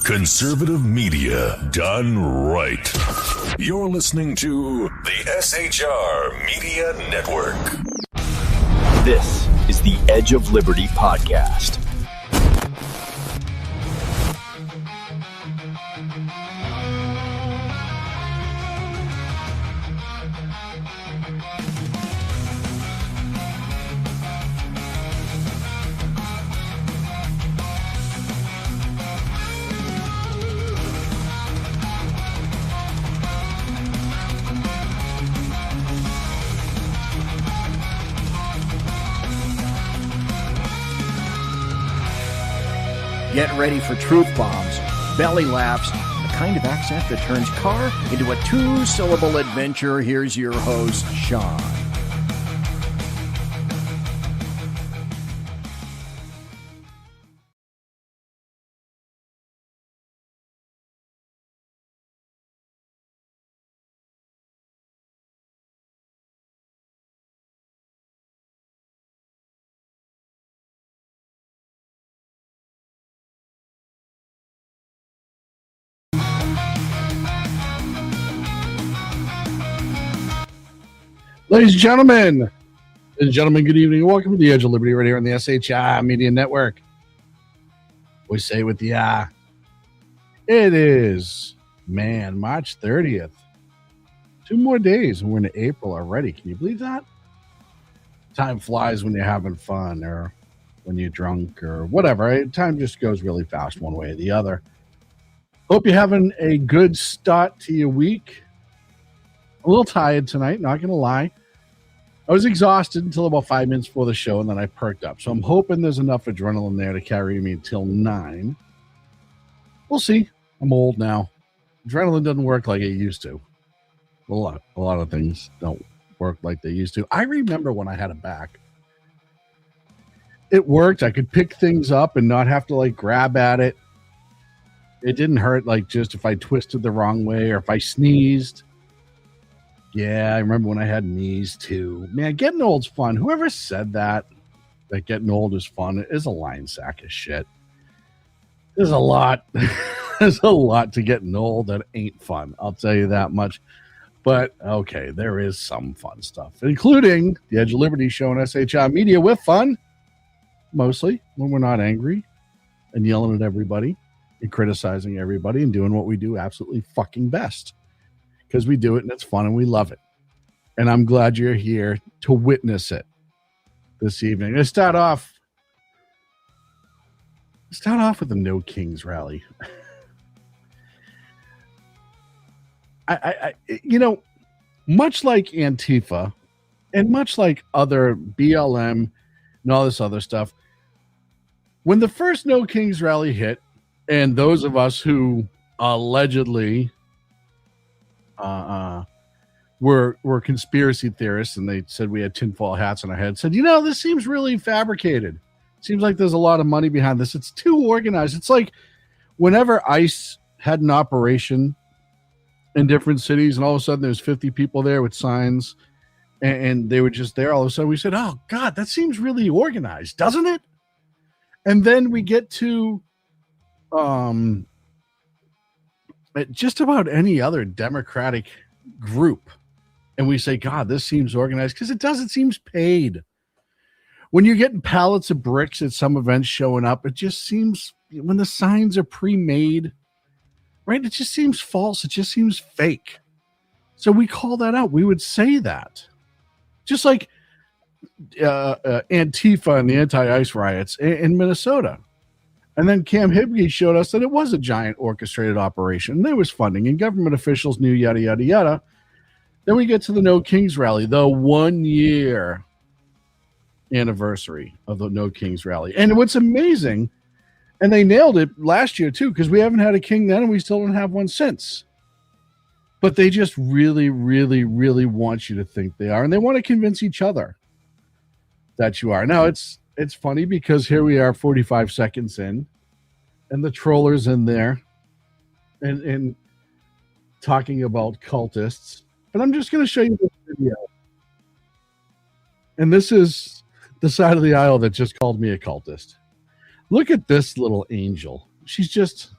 Conservative media done right. You're listening to the SHR Media Network. This is the Edge of Liberty podcast. Get ready for truth bombs, belly laughs, the kind of accent that turns car into a two-syllable adventure. Here's your host, Shaun. Ladies and gentlemen, good evening. Welcome to the Edge of Liberty right here on the SHR Media Network. We say with the it is, March 30th. 2 more days and we're into April already. Can you believe that? Time flies when you're having fun or when you're drunk or whatever. Time just goes really fast one way or the other. Hope you're having a good start to your week. A little tired tonight, not going to lie. I was exhausted until about 5 minutes before the show, and then I perked up. So I'm hoping there's enough adrenaline there to carry me until 9. We'll see. I'm old now. Adrenaline doesn't work like it used to. A lot of things don't work like they used to. I remember when I had a back. It worked. I could pick things up and not have to, grab at it. It didn't hurt, just if I twisted the wrong way or if I sneezed. Yeah, I remember when I had knees too. Man, getting old's fun. Whoever said that getting old is fun, it is a lying sack of shit. There's a lot. There's a lot to getting old that ain't fun. I'll tell you that much. But, okay, there is some fun stuff, including the Edge of Liberty show on SHR Media with fun, mostly, when we're not angry and yelling at everybody and criticizing everybody and doing what we do absolutely fucking best. Because we do it and it's fun and we love it. And I'm glad you're here to witness it this evening. Let's start off with the No Kings rally. I much like Antifa and much like other BLM and all this other stuff, when the first No Kings rally hit, and those of us who allegedly were conspiracy theorists and they said we had tinfoil hats on our head, said, this seems really fabricated. Seems like there's a lot of money behind this. It's too organized. It's like whenever ICE had an operation in different cities and all of a sudden there's 50 people there with signs and they were just there. All of a sudden we said, oh God, that seems really organized, doesn't it? And then we get to just about any other Democratic group, and we say, God, this seems organized, because it does. It seems paid. When you're getting pallets of bricks at some events showing up, it just seems, when the signs are pre-made, right, it just seems false. It just seems fake. So we call that out. We would say that. Just like Antifa and the anti-ICE riots in Minnesota. And then Cam Hibge showed us that it was a giant orchestrated operation. There was funding, and government officials knew yada, yada, yada. Then we get to the No Kings rally, the 1-year anniversary of the No Kings rally. And what's amazing, and they nailed it last year too, because we haven't had a king then, and we still don't have one since. But they just really, really, really want you to think they are, and they want to convince each other that you are. Now, it's funny because here we are 45 seconds in and the troller's in there and talking about cultists. But I'm just going to show you this video. And this is the side of the aisle that just called me a cultist. Look at this little angel. She's just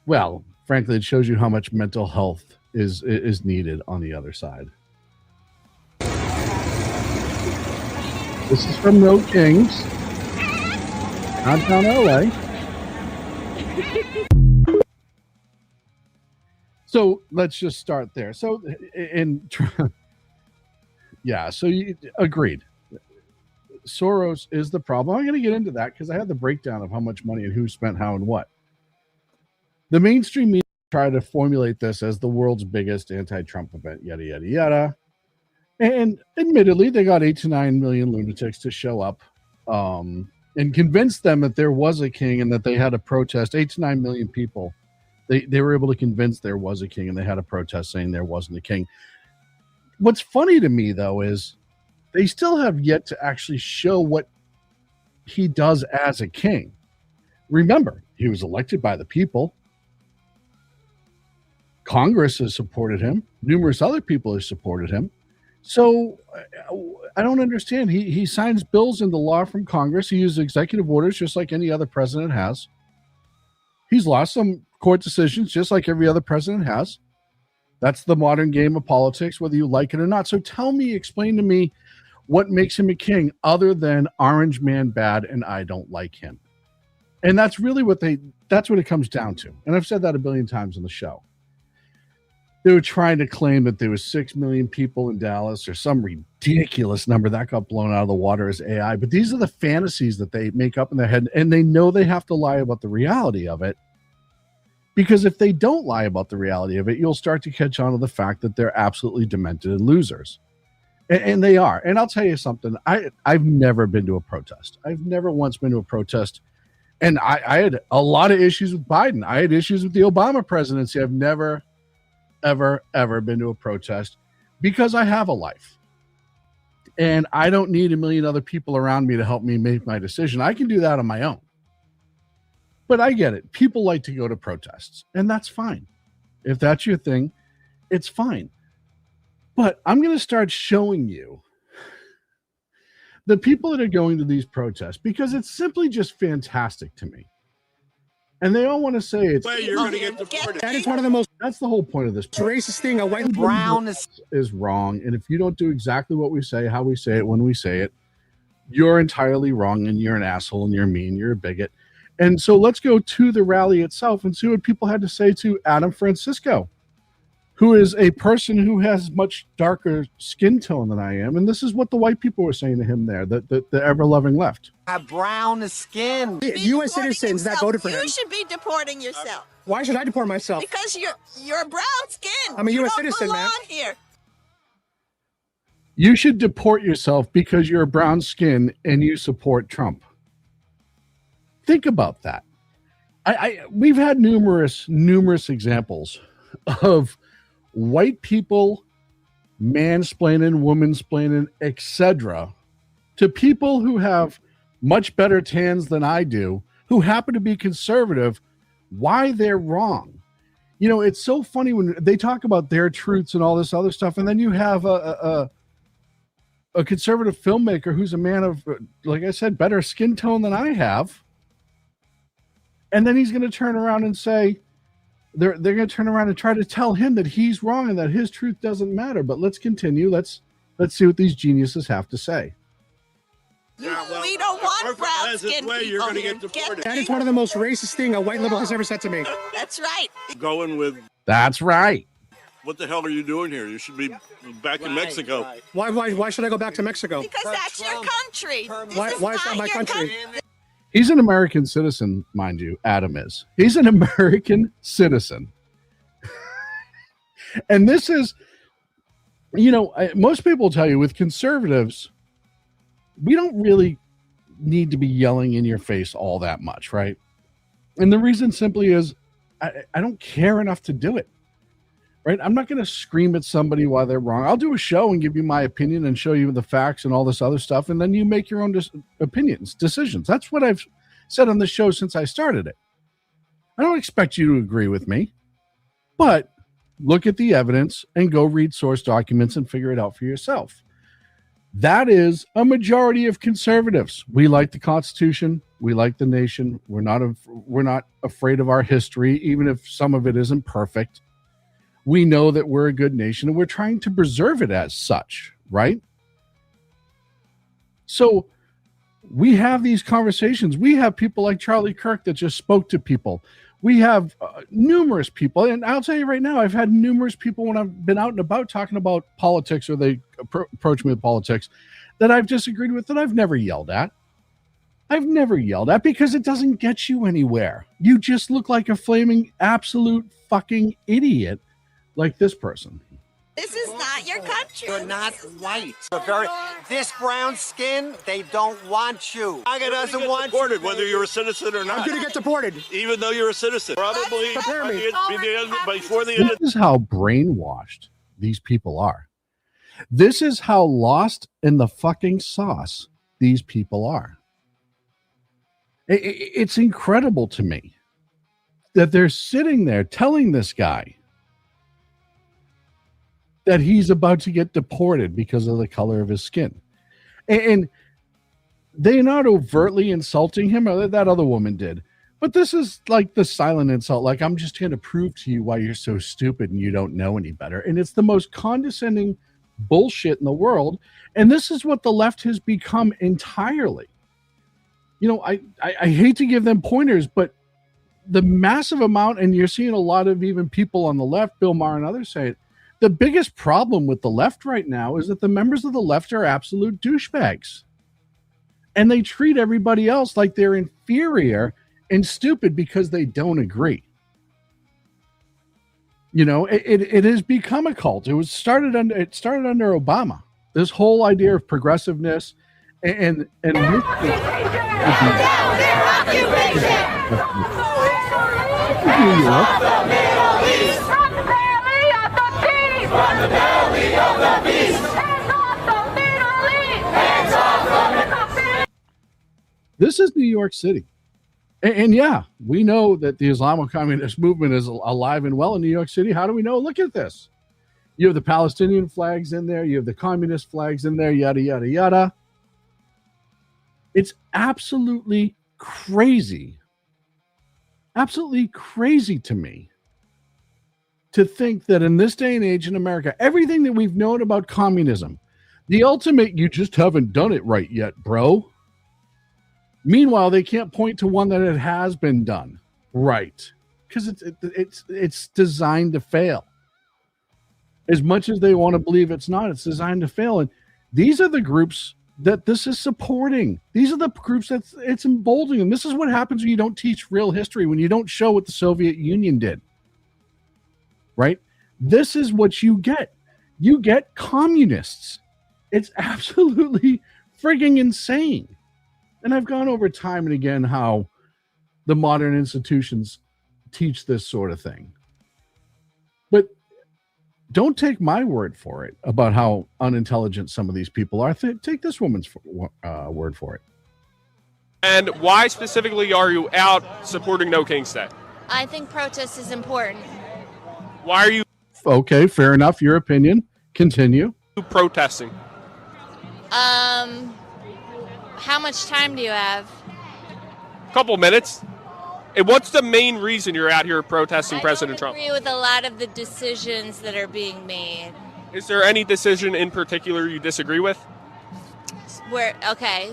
Well, frankly, it shows you how much mental health is needed on the other side. This is from No Kings, downtown LA. So let's just start there. So, so you agreed. Soros is the problem. I'm going to get into that because I had the breakdown of how much money and who spent how and what. The mainstream media tried to formulate this as the world's biggest anti-Trump event, yada, yada, yada. And admittedly, they got 8 to 9 million lunatics to show up and convince them that there was a king and that they had a protest. 8 to 9 million people. They were able to convince there was a king and they had a protest saying there wasn't a king. What's funny to me, though, is they still have yet to actually show what he does as a king. Remember, he was elected by the people. Congress has supported him. Numerous other people have supported him. So I don't understand. He signs bills into law from Congress. He uses executive orders just like any other president has. He's lost some court decisions just like every other president has. That's the modern game of politics, whether you like it or not. So explain to me what makes him a king other than Orange Man bad and I don't like him. And that's really that's what it comes down to. And I've said that a billion times on the show. They were trying to claim that there was 6 million people in Dallas or some ridiculous number that got blown out of the water as AI. But these are the fantasies that they make up in their head. And they know they have to lie about the reality of it. Because if they don't lie about the reality of it, you'll start to catch on to the fact that they're absolutely demented and losers. And they are. And I'll tell you something. I've never been to a protest. I've never once been to a protest. And I had a lot of issues with Biden. I had issues with the Obama presidency. I've never, ever been to a protest because I have a life. And I don't need a million other people around me to help me make my decision. I can do that on my own. But I get it. People like to go to protests, and that's fine. If that's your thing, it's fine. But I'm going to start showing you the people that are going to these protests because it's simply just fantastic to me. And they all want to say it's you're going to get deported. That is one of the most that's the whole point of this racist thing. A white brown is wrong. And if you don't do exactly what we say, how we say it, when we say it, you're entirely wrong and you're an asshole and you're mean, you're a bigot. And so let's go to the rally itself and see what people had to say to Adam Francisco, who is a person who has much darker skin tone than I am. And this is what the white people were saying to him there, the ever-loving left. Have brown skin. U.S. citizens that voted for him. You should be deporting yourself. Why should I deport myself? Because you're brown skin. I'm a U.S. citizen, man. Here. You should deport yourself because you're brown skin and you support Trump. Think about that. We've had numerous examples of white people mansplaining, womansplaining, etc. to people who have much better tans than I do, who happen to be conservative, why they're wrong. You know, it's so funny when they talk about their truths and all this other stuff, and then you have a conservative filmmaker who's a man of, like I said, better skin tone than I have. And then he's going to turn around and say, they're going to turn around and try to tell him that he's wrong and that his truth doesn't matter. But let's continue. Let's see what these geniuses have to say. Yeah, well, We don't want brown skin people you're going to here. get deported. That is one of the most racist thing a white liberal has ever said to me. That's right. Going with That's right. what the hell are you doing here? You should be back in Mexico. Why should I go back to Mexico? Because that's your country. Why is that not my your country? He's an American citizen, mind you. Adam is. He's an American citizen. And this is, you know, most people tell you with conservatives, we don't really need to be yelling in your face all that much, right? And the reason simply is I don't care enough to do it, right? I'm not going to scream at somebody while they're wrong. I'll do a show and give you my opinion and show you the facts and all this other stuff, and then you make your own decisions. That's what I've said on the show since I started it. I don't expect you to agree with me, but look at the evidence and go read source documents and figure it out for yourself. That is a majority of conservatives. We like the Constitution. We like the nation. We're not afraid of our history, even if some of it isn't perfect. We know that we're a good nation, and we're trying to preserve it as such, right? So we have these conversations. We have people like Charlie Kirk that just spoke to people. We have numerous people, and I'll tell you right now, I've had numerous people when I've been out and about talking about politics, or they approach me with politics, that I've disagreed with, that I've never yelled at. I've never yelled at, because it doesn't get you anywhere. You just look like a flaming absolute fucking idiot like this person. This is not your country. You're not white. This brown skin, they don't want you. MAGA doesn't want deported, whether you're a citizen or not. I'm going to get deported. Even though you're a citizen. Probably Prepare me. before the end of This is how brainwashed these people are. This is how lost in the fucking sauce these people are. It's incredible to me that they're sitting there telling this guy that he's about to get deported because of the color of his skin. And they're not overtly insulting him, or that other woman did. But this is like the silent insult. Like, I'm just going to prove to you why you're so stupid and you don't know any better. And it's the most condescending bullshit in the world. And this is what the left has become entirely. You know, I hate to give them pointers, but the massive amount, and you're seeing a lot of even people on the left, Bill Maher and others say it, the biggest problem with the left right now is that the members of the left are absolute douchebags. And they treat everybody else like they're inferior and stupid because they don't agree. You know, it has become a cult. It started under Obama. This whole idea of progressiveness and From the belly of the beast. Hands off the Middle East. Hands off the Middle East. This is New York City. And yeah, we know that the Islamo-communist movement is alive and well in New York City. How do we know? Look at this. You have the Palestinian flags in there. You have the communist flags in there, yada, yada, yada. It's absolutely crazy. Absolutely crazy to me to think that in this day and age in America, everything that we've known about communism, the ultimate, you just haven't done it right yet, bro. Meanwhile, they can't point to one that it has been done right, because it's designed to fail. As much as they want to believe it's not, it's designed to fail. And these are the groups that this is supporting. These are the groups that it's emboldening. And this is what happens when you don't teach real history, when you don't show what the Soviet Union did. Right? This is what you get. You get communists. It's absolutely frigging insane. And I've gone over time and again how the modern institutions teach this sort of thing. But don't take my word for it about how unintelligent some of these people are. Take this woman's word for it. And why specifically are you out supporting No King's Day? I think protest is important. Why are you Okay, fair enough. Your opinion. Continue. protesting? How much time do you have? A couple minutes. And what's the main reason you're out here protesting President Trump? I agree with a lot of the decisions that are being made. Is there any decision in particular you disagree with?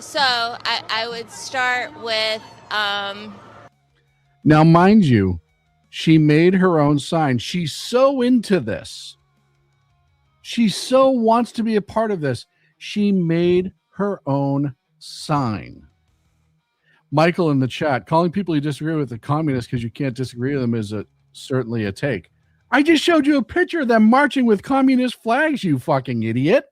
So I would start with Now, mind you, she made her own sign. She's so into this. She so wants to be a part of this. She made her own sign. Michael in the chat, calling people you disagree with a communist because you can't disagree with them is certainly a take. I just showed you a picture of them marching with communist flags, you fucking idiot.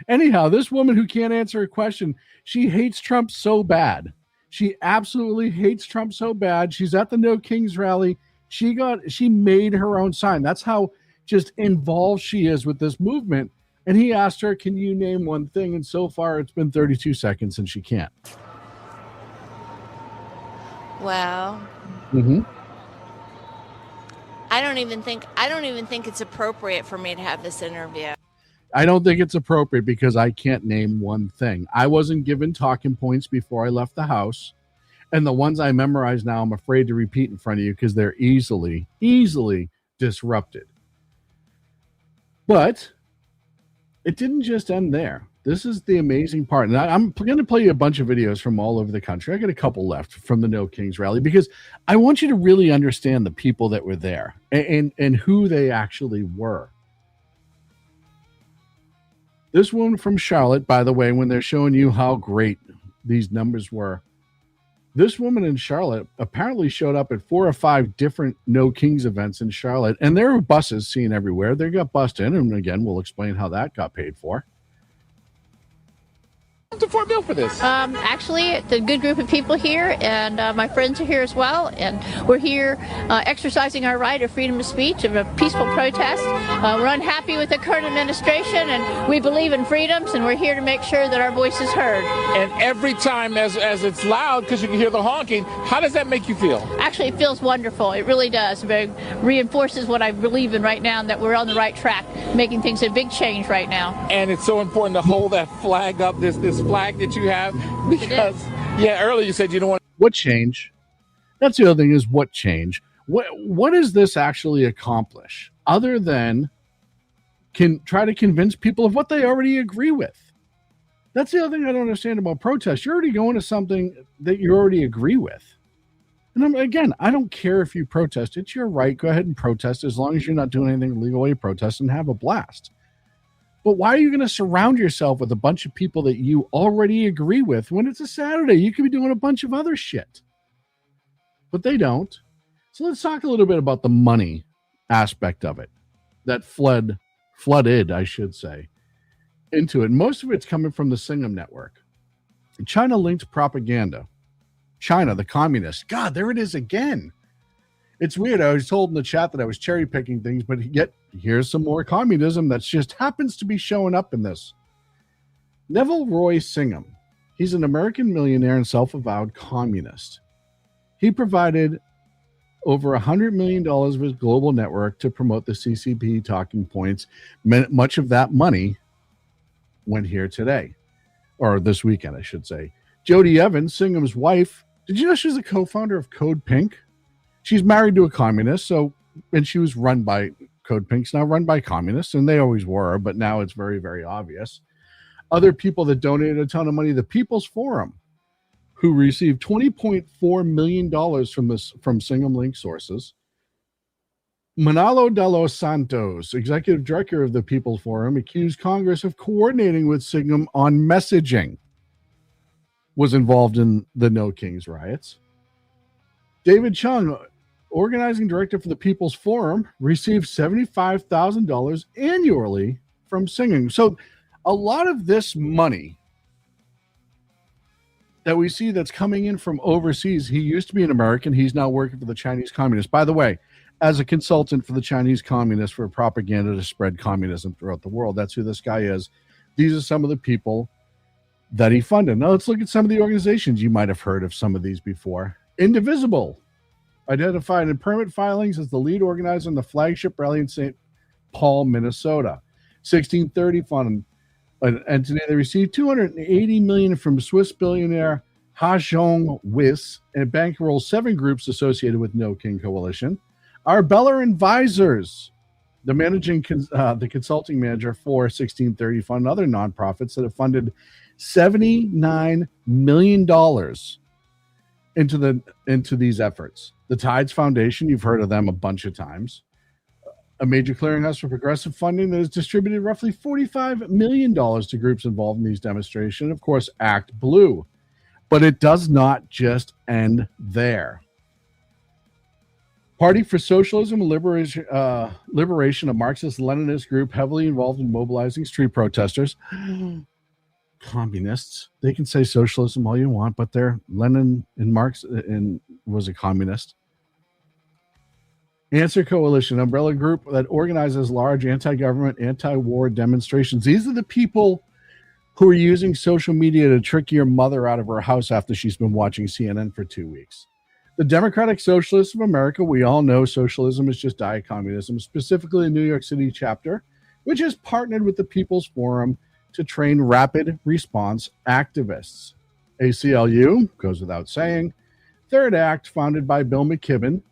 Anyhow, this woman who can't answer a question, she hates Trump so bad. She absolutely hates Trump so bad. She's at the No Kings rally. She made her own sign. That's how just involved she is with this movement. And he asked her, can you name one thing? And so far it's been 32 seconds and she can't. well, I don't even think it's appropriate for me to have this interview. I don't think it's appropriate because I can't name one thing. I wasn't given talking points before I left the house. And the ones I memorize now, I'm afraid to repeat in front of you because they're easily disrupted. But it didn't just end there. This is the amazing part. And I'm going to play you a bunch of videos from all over the country. I got a couple left from the No Kings rally because I want you to really understand the people that were there and who they actually were. This one from Charlotte, by the way, when they're showing you how great these numbers were, this woman in Charlotte apparently showed up at 4 or 5 different No Kings events in Charlotte, and there were buses seen everywhere. They got bussed in, and again, we'll explain how that got paid for. To Fort Mill for this? Actually, it's a good group of people here, and my friends are here as well. And we're here exercising our right of freedom of speech, of a peaceful protest. We're unhappy with the current administration, and we believe in freedoms, and we're here to make sure that our voice is heard. And every time as it's loud, because you can hear the honking, how does that make you feel? Actually, it feels wonderful. It really does. It reinforces what I believe in right now, and that we're on the right track, making things a big change right now. And it's so important to hold that flag up, this flag that you have, because earlier you said you don't want. What change? That's the other thing, is what change? What does this actually accomplish other than try to convince people of what they already agree with? That's the other thing I don't understand about protests. You're already going to something that you already agree with. And again, I don't care if you protest. It's your right. Go ahead and protest as long as you're not doing anything illegal while you protest, and have a blast. But why are you going to surround yourself with a bunch of people that you already agree with when it's a Saturday? You could be doing a bunch of other shit. But they don't. So let's talk a little bit about the money aspect of it that flooded, I should say, into it. Most of it's coming from the Singham network. China-linked propaganda. China, the communists. God, there it is again. It's weird. I was told in the chat that I was cherry picking things, but yet here's some more communism that just happens to be showing up in this. Neville Roy Singham. He's an American millionaire and self-avowed communist. He provided over $100 million of his global network to promote the CCP talking points. Much of that money went here today, or this weekend, I should say. Jody Evans, Singham's wife. Did you know she's a co-founder of Code Pink? She's married to a communist, and she was run by Code Pink's now run by communists, and they always were, but now it's very, very obvious. Other people that donated a ton of money, the People's Forum, who received $20.4 million from Singham Link sources. Manalo de los Santos, executive director of the People's Forum, accused Congress of coordinating with Singham on messaging, was involved in the No Kings riots. David Chung, organizing director for the People's Forum, received $75,000 annually from Singham. So a lot of this money that we see that's coming in from overseas, he used to be an American. He's now working for the Chinese Communists. By the way, as a consultant for the Chinese Communists for propaganda to spread communism throughout the world. That's who this guy is. These are some of the people that he funded. Now let's look at some of the organizations. You might have heard of some of these before. Indivisible, identified in permit filings as the lead organizer in the flagship rally in St. Paul, Minnesota. 1630 Fund, an entity that received $280 million from Swiss billionaire Ha-Jong Wiss and bankroll 7 groups associated with No King Coalition. Arbella Advisors, the consulting manager for 1630 Fund and other nonprofits that have funded $79 million into these efforts. The Tides Foundation, you've heard of them a bunch of times. A major clearinghouse for progressive funding that has distributed roughly $45 million to groups involved in these demonstrations. Of course, Act Blue. But it does not just end there. Party for Socialism and Liberation, a Marxist-Leninist group heavily involved in mobilizing street protesters. Communists. They can say socialism all you want, but they're Lenin and Marx was a communist. Answer Coalition, umbrella group that organizes large anti-government, anti-war demonstrations. These are the people who are using social media to trick your mother out of her house after she's been watching CNN for 2 weeks. The Democratic Socialists of America, we all know socialism is just diet communism, specifically the New York City chapter, which has partnered with the People's Forum to train rapid response activists. ACLU, goes without saying. Third Act, founded by Bill McKibben.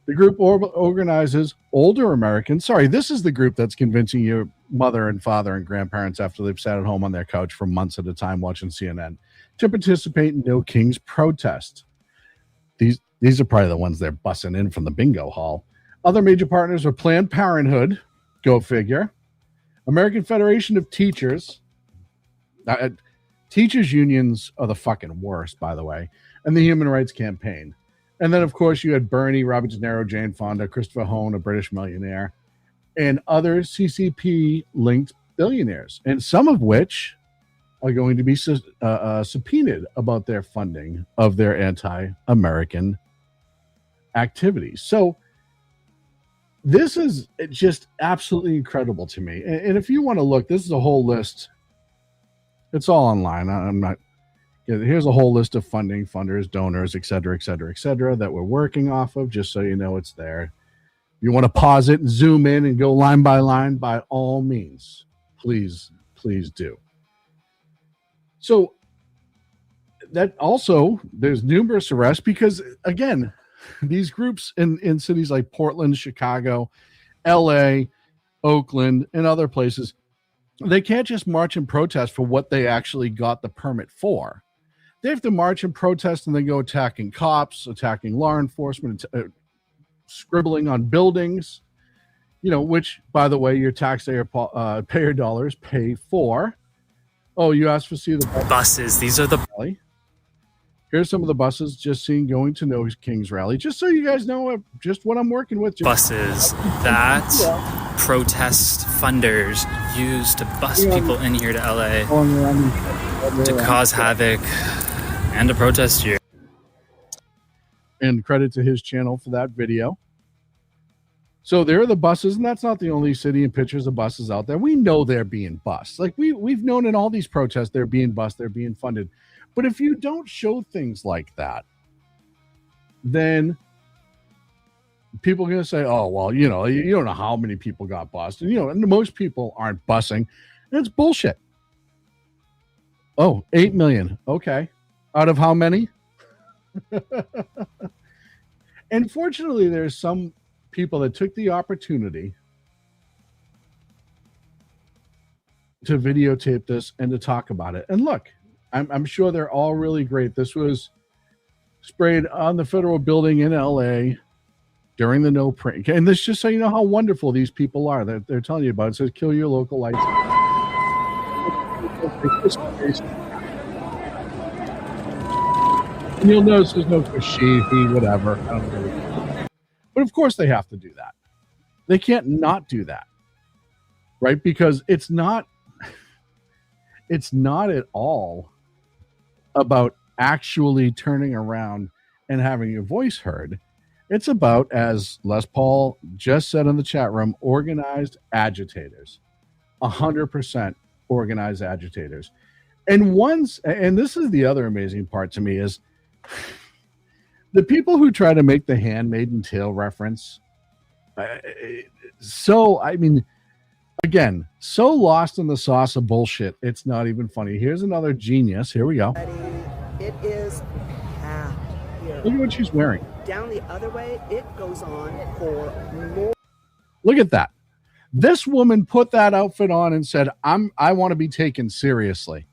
The group organizes older Americans. Sorry, this is the group that's convincing your mother and father and grandparents after they've sat at home on their couch for months at a time watching CNN to participate in No Kings protest. These are probably the ones they're bussing in from the bingo hall. Other major partners are Planned Parenthood, go figure, American Federation of Teachers. Teachers unions are the fucking worst, by the way, and the Human Rights Campaign. And then, of course, you had Bernie, Robert De Niro, Jane Fonda, Christopher Hone, a British millionaire, and other CCP-linked billionaires, and some of which are going to be subpoenaed about their funding of their anti-American activities. So this is just absolutely incredible to me. And if you want to look, this is a whole list. It's all online. I'm not. Here's a whole list of funding, funders, donors, et cetera, that we're working off of, just so you know it's there. You want to pause it and zoom in and go line by line, by all means, please do. So that also, there's numerous arrests because, again, these groups in cities like Portland, Chicago, LA, Oakland, and other places, they can't just march and protest for what they actually got the permit for. They have to march and protest and then go attacking cops, attacking law enforcement, scribbling on buildings, which, by the way, your taxpayer payer dollars pay for. Oh, you asked to see the buses. These are the... Here's some of the buses just seen going to No Kings rally, just so you guys know just what I'm working with. Buses that protest funders use to bus people in here to LA to cause havoc and to protest here. And credit to his channel for that video. So there are the buses, and that's not the only city and pictures of buses out there. We know they're being bussed. Like we've known in all these protests, they're being bussed, they're being funded. But if you don't show things like that, then people are going to say, oh, well, you don't know how many people got bussed. And most people aren't bussing. And it's bullshit. Oh, 8 million. Okay. Out of how many? And fortunately, there's some people that took the opportunity to videotape this and to talk about it. And look, I'm sure they're all really great. This was sprayed on the federal building in LA during the no print. And this just so you know how wonderful these people are that they're telling you about. It says, kill your local lights. And you'll notice there's no Kashifi, whatever. I don't know. But of course they have to do that. They can't not do that. Right? Because it's not at all about actually turning around and having your voice heard. It's about, as Les Paul just said in the chat room, organized agitators. 100% organized agitators. And this is the other amazing part to me, is the people who try to make the Handmaid's Tale reference. Again, so lost in the sauce of bullshit, it's not even funny. Here's another genius. Here we go. It is packed here. Look at what she's wearing. Down the other way, it goes on for more. Look at that. This woman put that outfit on and said, I want to be taken seriously.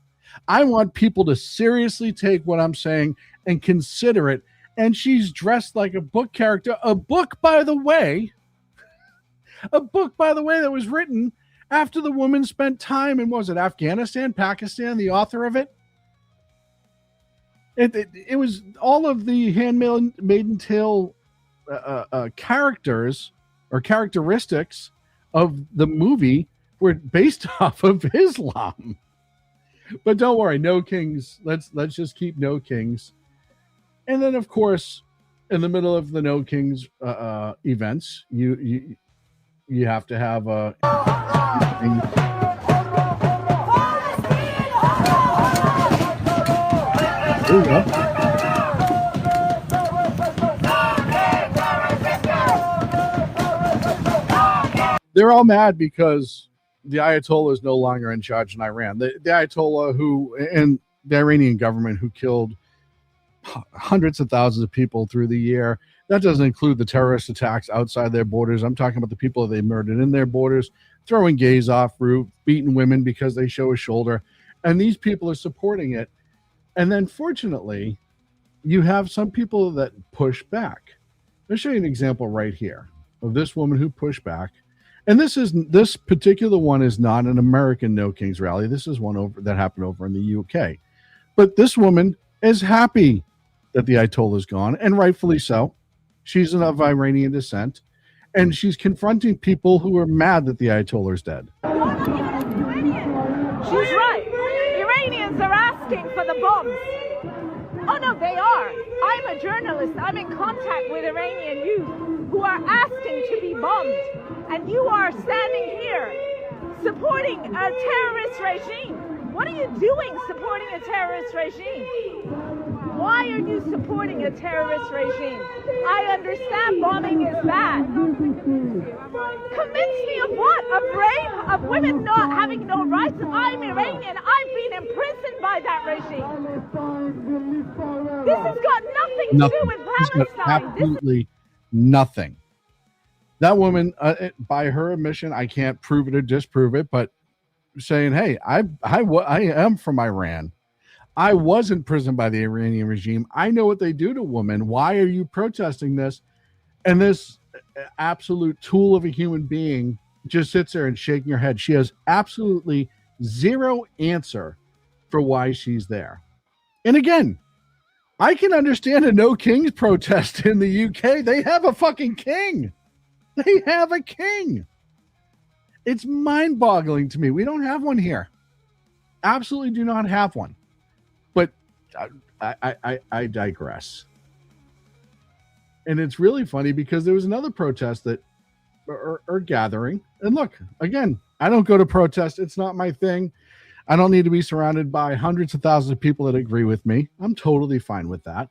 I want people to seriously take what I'm saying and consider it. And she's dressed like a book character. A book, by the way, that was written after the woman spent time in, was it Afghanistan, Pakistan, the author of it? It was all of the Handmaid's Tale characters or characteristics of the movie were based off of Islam. But don't worry, no kings. Let's just keep no kings. And then, of course, in the middle of the no kings events, you have to have a. There you go. They're all mad because the Ayatollah is no longer in charge in Iran. The Ayatollah and the Iranian government who killed hundreds of thousands of people through the year. That doesn't include the terrorist attacks outside their borders. I'm talking about the people they murdered in their borders, throwing gays off roof, beating women because they show a shoulder. And these people are supporting it. And then fortunately, you have some people that push back. I'll show you an example right here of this woman who pushed back. And this particular one is not an American No Kings rally. This is one that happened over in the UK. But this woman is happy that the Ayatollah is gone, and rightfully so. She's of Iranian descent, and she's confronting people who are mad that the Ayatollah is dead. She's right. Iranians are asking for the bombs. Oh, no, they are. I'm a journalist. I'm in contact with Iranian youth who are asking to be bombed. And you are standing here supporting a terrorist regime. What are you doing supporting a terrorist regime? Why are you supporting a terrorist regime? I understand bombing is bad. Convince me of what? Of rape? Of women not having no rights? I'm Iranian. I've been imprisoned by that regime. This has got nothing to do with Palestine. Absolutely nothing. That woman, by her admission, I can't prove it or disprove it, but saying, hey, I am from Iran. I was imprisoned by the Iranian regime. I know what they do to women. Why are you protesting this? And this absolute tool of a human being just sits there and shaking her head. She has absolutely zero answer for why she's there. And again, I can understand a No Kings protest in the UK. They have a fucking king. They have a king. It's mind-boggling to me. We don't have one here. Absolutely do not have one. But I digress. And it's really funny because there was another protest that or gathering. And look, again, I don't go to protest. It's not my thing. I don't need to be surrounded by hundreds of thousands of people that agree with me. I'm totally fine with that.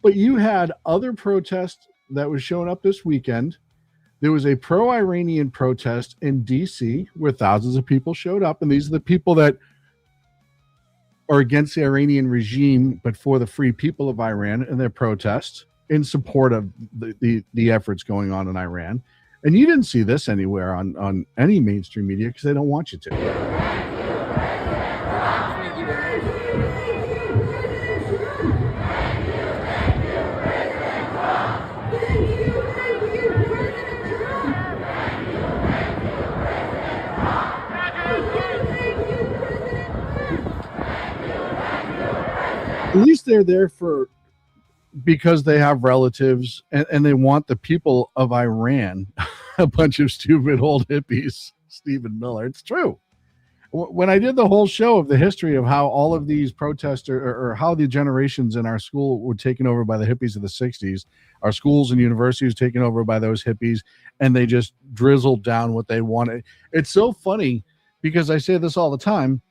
But you had other protests that was showing up this weekend. There was a pro-Iranian protest in D.C. where thousands of people showed up. And these are the people that are against the Iranian regime, but for the free people of Iran in their protests in support of the efforts going on in Iran. And you didn't see this anywhere on any mainstream media because they don't want you to. At least they're there because they have relatives and they want the people of Iran, a bunch of stupid old hippies, Stephen Miller. It's true. When I did the whole show of the history of how all of these protesters or how the generations in our school were taken over by the hippies of the 60s, our schools and universities taken over by those hippies, and they just drizzled down what they wanted. It's so funny because I say this all the time.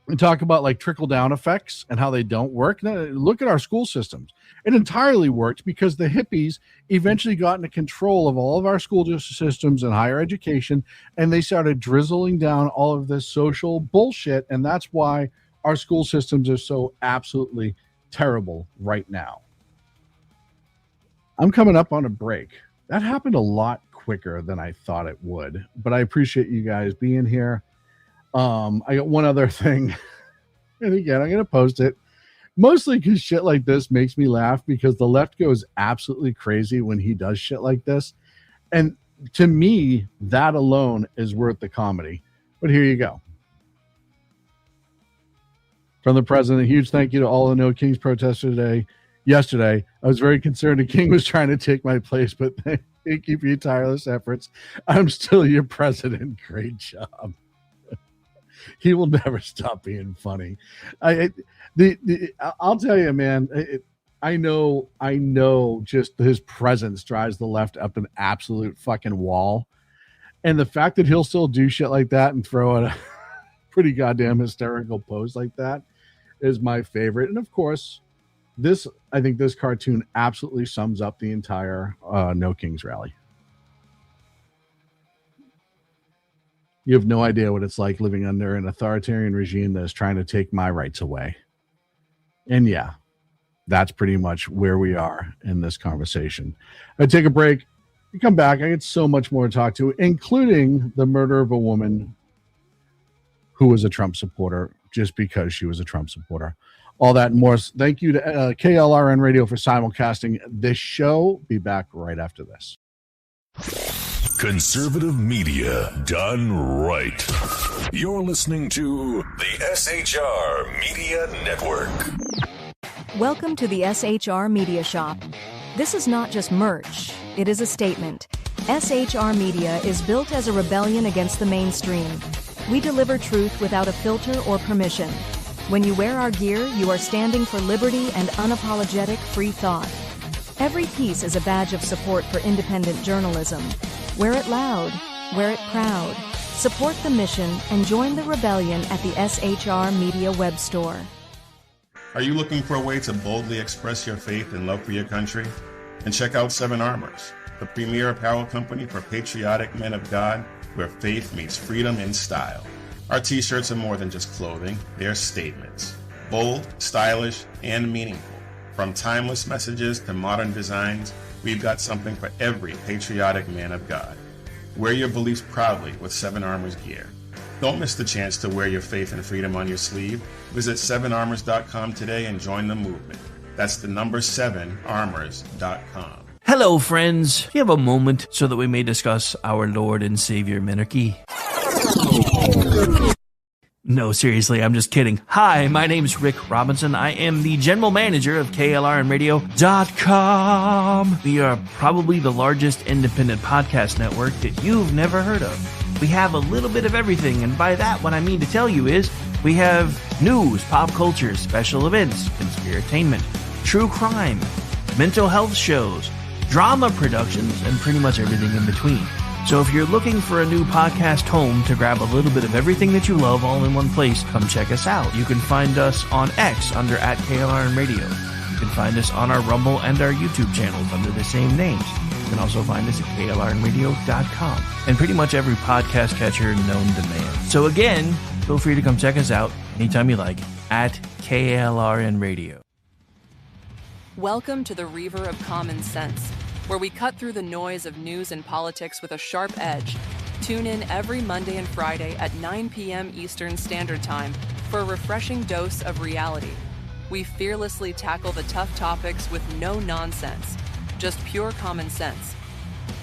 And talk about like trickle-down effects and how they don't work. Now, look at our school systems. It entirely worked because the hippies eventually got into control of all of our school systems and higher education, and they started drizzling down all of this social bullshit, and that's why our school systems are so absolutely terrible right now. I'm coming up on a break. That happened a lot quicker than I thought it would, but I appreciate you guys being here. I got one other thing, and again, I'm going to post it mostly because shit like this makes me laugh because the left goes absolutely crazy when he does shit like this. And to me, that alone is worth the comedy. But here you go. From the president, a huge thank you to all the No Kings protesters yesterday. I was very concerned a king was trying to take my place, but thank you for your tireless efforts. I'm still your president. Great job. He will never stop being funny. I'll tell you, man. I know. Just his presence drives the left up an absolute fucking wall, and the fact that he'll still do shit like that and throw out a pretty goddamn hysterical pose like that is my favorite. And of course, I think this cartoon absolutely sums up the entire No Kings rally. You have no idea what it's like living under an authoritarian regime that is trying to take my rights away. And yeah, that's pretty much where we are in this conversation. I take a break. We come back. I get so much more to talk to, including the murder of a woman who was a Trump supporter just because she was a Trump supporter. All that and more. Thank you to KLRN Radio for simulcasting this show. Be back right after this. Conservative media done right. You're listening to the SHR Media Network. Welcome to the SHR Media Shop. This is not just merch, it is a statement. SHR Media is built as a rebellion against the mainstream. We deliver truth without a filter or permission. When you wear our gear, you are standing for liberty and unapologetic free thought. Every piece is a badge of support for independent journalism. Wear it loud, wear it proud. Support the mission and join the rebellion at the SHR Media web store. Are you looking for a way to boldly express your faith and love for your country? And check out Seven Armors, the premier apparel company for patriotic men of God, where faith meets freedom in style. Our t-shirts are more than just clothing, they're statements. Bold, stylish, and meaningful. From timeless messages to modern designs, we've got something for every patriotic man of God. Wear your beliefs proudly with Seven Armors gear. Don't miss the chance to wear your faith and freedom on your sleeve. Visit 7armors.com today and join the movement. That's the number 7armors.com. Hello, friends. Do you have a moment so that we may discuss our Lord and Savior Minarchy? No, seriously, I'm just kidding. Hi, my name's Rick Robinson. I am the general manager of KLRNradio.com. We are probably the largest independent podcast network that you've never heard of. We have a little bit of everything, and by that, what I mean to tell you is we have news, pop culture, special events, conspiratainment, true crime, mental health shows, drama productions, and pretty much everything in between. So if you're looking for a new podcast home to grab a little bit of everything that you love all in one place, come check us out. You can find us on X under @KLRN Radio. You can find us on our Rumble and our YouTube channels under the same names. You can also find us at KLRNradio.com and pretty much every podcast catcher known to man. So again, feel free to come check us out anytime you like at KLRN Radio. Welcome to the Reaver of Common Sense, where we cut through the noise of news and politics with a sharp edge. Tune in every Monday and Friday at 9 p.m. Eastern Standard Time for a refreshing dose of reality. We fearlessly tackle the tough topics with no nonsense, just pure common sense.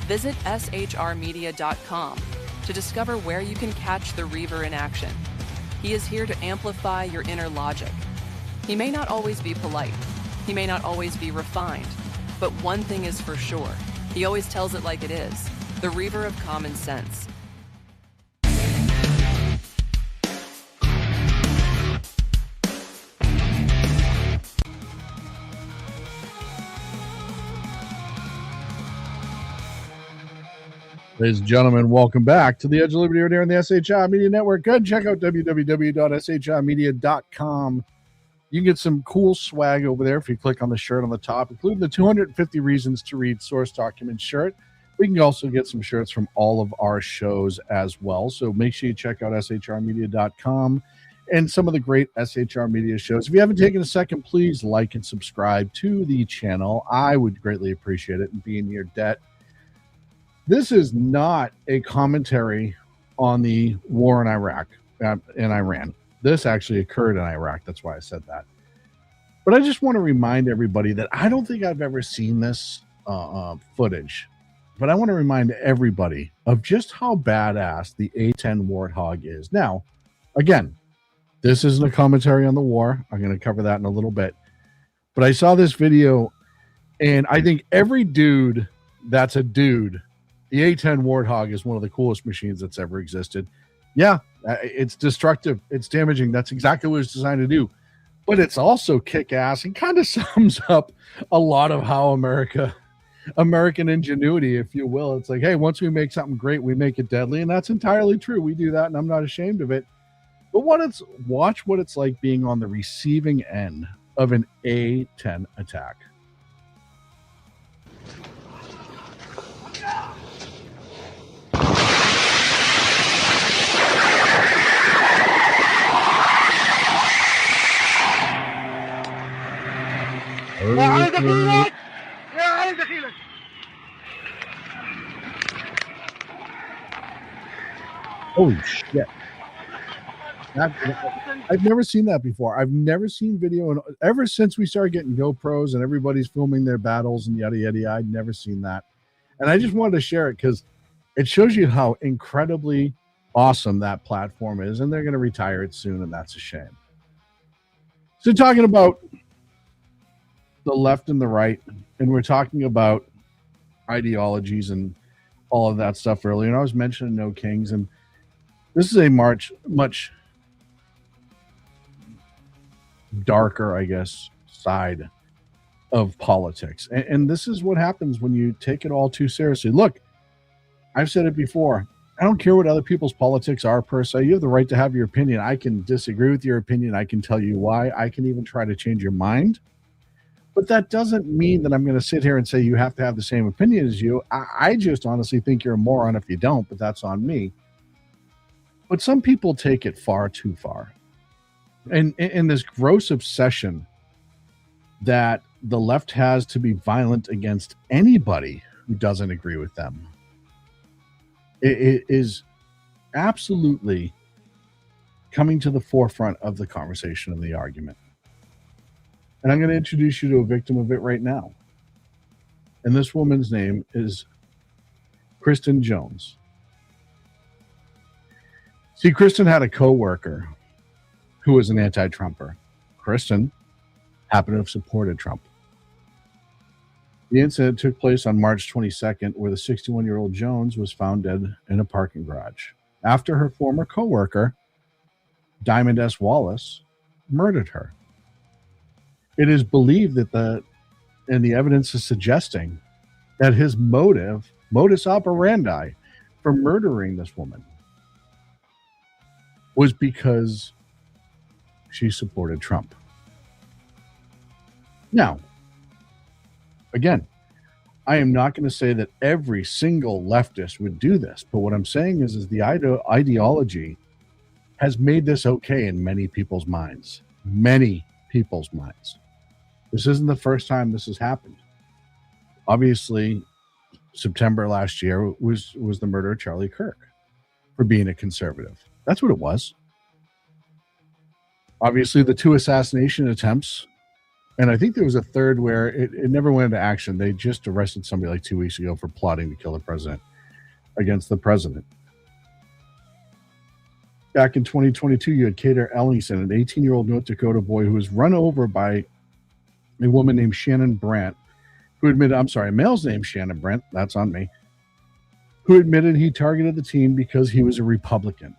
Visit shrmedia.com to discover where you can catch the Reaver in action. He is here to amplify your inner logic. He may not always be polite. He may not always be refined. But one thing is for sure, he always tells it like it is. The Reaver of Common Sense. Ladies and gentlemen, welcome back to the Edge of Liberty right here on the SHI Media Network. Go and check out www.shimedia.com. You can get some cool swag over there if you click on the shirt on the top, including the 250 Reasons to Read Source Document shirt. We can also get some shirts from all of our shows as well. So make sure you check out shrmedia.com and some of the great SHR Media shows. If you haven't taken a second, please like and subscribe to the channel. I would greatly appreciate it and be in your debt. This is not a commentary on the war in Iraq and Iran. This actually occurred in Iraq. That's why I said that. But I just want to remind everybody that I don't think I've ever seen this footage. But I want to remind everybody of just how badass the A-10 Warthog is. Now, again, this isn't a commentary on the war. I'm going to cover that in a little bit. But I saw this video, and I think every dude that's a dude, the A-10 Warthog is one of the coolest machines that's ever existed. Yeah, it's destructive. It's damaging. That's exactly what it's designed to do. But it's also kick-ass and kind of sums up a lot of how American ingenuity, if you will. It's like, hey, once we make something great, we make it deadly. And that's entirely true. We do that, and I'm not ashamed of it. But watch what it's like being on the receiving end of an A-10 attack. Holy shit. I've never seen that before. I've never seen video. And ever since we started getting GoPros and everybody's filming their battles and yada, yada, yada, I'd never seen that. And I just wanted to share it because it shows you how incredibly awesome that platform is. And they're going to retire it soon, and that's a shame. So talking about the left and the right, and we're talking about ideologies and all of that stuff earlier. And I was mentioning No Kings, and this is a much darker, I guess, side of politics. And this is what happens when you take it all too seriously. Look, I've said it before. I don't care what other people's politics are per se. You have the right to have your opinion. I can disagree with your opinion. I can tell you why. I can even try to change your mind. But that doesn't mean that I'm going to sit here and say you have to have the same opinion as you. I just honestly think you're a moron if you don't, but that's on me. But some people take it far too far. And in this gross obsession that the left has to be violent against anybody who doesn't agree with them, it is absolutely coming to the forefront of the conversation and the argument. And I'm going to introduce you to a victim of it right now. And this woman's name is Kristen Jones. See, Kristen had a coworker who was an anti-Trumper. Kristen happened to have supported Trump. The incident took place on March 22nd, where the 61-year-old Jones was found dead in a parking garage after her former coworker, Diamond S. Wallace, murdered her. It is believed that the evidence is suggesting that his modus operandi for murdering this woman was because she supported Trump. Now, again, I am not going to say that every single leftist would do this, but what I'm saying is the ideology has made this okay in many people's minds. Many people's minds. This isn't the first time this has happened. Obviously, September last year was the murder of Charlie Kirk for being a conservative. That's what it was. Obviously, the 2 assassination attempts, and I think there was a third where it never went into action. They just arrested somebody like 2 weeks ago for plotting to kill the president against the president. Back in 2022, you had Kater Ellingson, an 18-year-old North Dakota boy who was run over by a woman named Shannon Brandt, who admitted, a male's named Shannon Brandt, that's on me, who admitted he targeted the teen because he was a Republican.